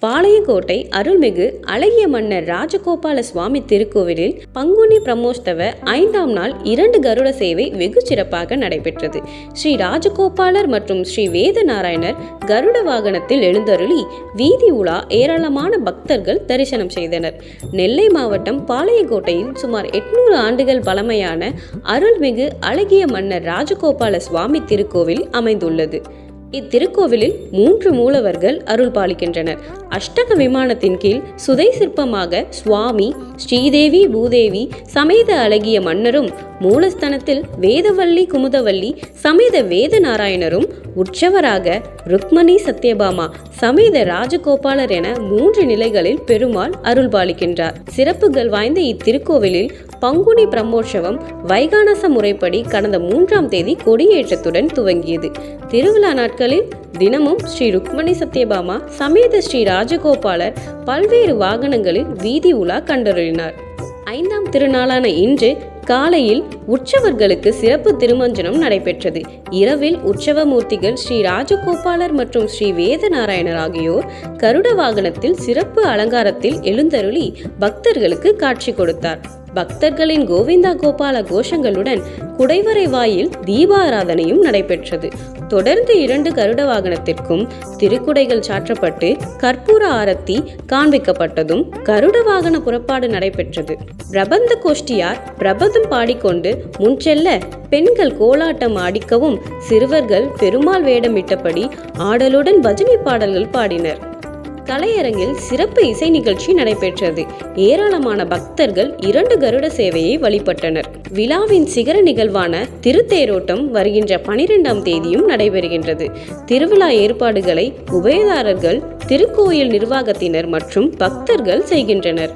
பாளையங்கோட்டை அருள்மிகு அழகிய மன்னர் ராஜகோபால சுவாமி திருக்கோவிலில் பங்குனி பிரம்மோற்சவ 5ஆம் நாள் 2 கருட சேவை வெகு சிறப்பாக நடைபெற்றது. ஸ்ரீ ராஜகோபாலர் மற்றும் ஸ்ரீ வேத நாராயணர் கருட வாகனத்தில் எழுந்தருளி வீதி உலா ஏராளமான பக்தர்கள் தரிசனம் செய்தனர். நெல்லை மாவட்டம் பாளையங்கோட்டையில் சுமார் 800 ஆண்டுகள் பழமையான அருள்மிகு அழகிய மன்னர் ராஜகோபால சுவாமி திருக்கோவில் அமைந்துள்ளது. இத்திருக்கோவிலில் 3 மூலவர்கள் அருள் பாலிக்கின்றனர். அஷ்டக விமானத்தின் கீழ் சுதை சிற்பமாக சுவாமி, ஸ்ரீதேவி, பூதேவி சமேத அழகிய மன்னரும், மூலஸ்தனத்தில் வேதவல்லி, குமுதவல்லி சமேத வேத நாராயணரும், உற்சவராக ருக்மணி, சத்யபாமா சமேத ராஜகோபாலர் என 3 நிலைகளில் பெருமாள் அருள் பாலிக்கின்றார். சிறப்புகள் வாய்ந்த இத்திருக்கோவிலில் பங்குனி பிரம்மோற்சவம் வைகானச முறைப்படி கடந்த 3ஆம் தேதி கொடியேற்றத்துடன் துவங்கியது. திருவிழா நாட்களில் தினமும் ஸ்ரீ ருக்மணி சத்யபாமா சமேத ஸ்ரீ ராஜகோபாலர் பல்வேறு வாகனங்களில் வீதி உலா கண்டருளினார். 5ஆம் திருநாளான இன்று காலையில் உற்சவர்களுக்கு சிறப்பு திருமஞ்சனம் நடைபெற்றது. இரவில் உற்சவ மூர்த்திகள் ஸ்ரீ ராஜகோபாலர் மற்றும் ஸ்ரீ வேத நாராயணர் ஆகியோர் கருட வாகனத்தில் சிறப்பு அலங்காரத்தில் எழுந்தருளி பக்தர்களுக்கு காட்சி கொடுத்தார். பக்தர்களின் கோவிந்தா கோபால கோஷங்களுடன் குடைவரை வாயில் தீபாராதனையும் நடைபெற்றது. தொடர்ந்து 2 கருட வாகனத்திற்கும் திருக்குடைகள் சாற்றப்பட்டு கற்பூர ஆரத்தி காண்பிக்கப்பட்டதும் கருட வாகன புறப்பாடு நடைபெற்றது. பிரபந்த கோஷ்டியார் பிரபந்தம் பாடிக்கொண்டு முன் செல்ல பெண்கள் கோலாட்டம் ஆடிக்கவும் சிறுவர்கள் பெருமாள் வேடமிட்டபடி ஆடலுடன் பஜனை பாடல்கள் பாடினர். கலையரங்கில் சிறப்பு இசை நிகழ்ச்சி நடைபெற்றது. ஏராளமான பக்தர்கள் 2 கருட சேவையை வழிபட்டனர். விழாவின் சிகர நிகழ்வான திருத்தேரோட்டம் வருகின்ற 12ஆம் தேதியும் நடைபெறுகின்றது. திருவிழா ஏற்பாடுகளை உபயதாரர்கள், திருக்கோயில் நிர்வாகத்தினர் மற்றும் பக்தர்கள் செய்கின்றனர்.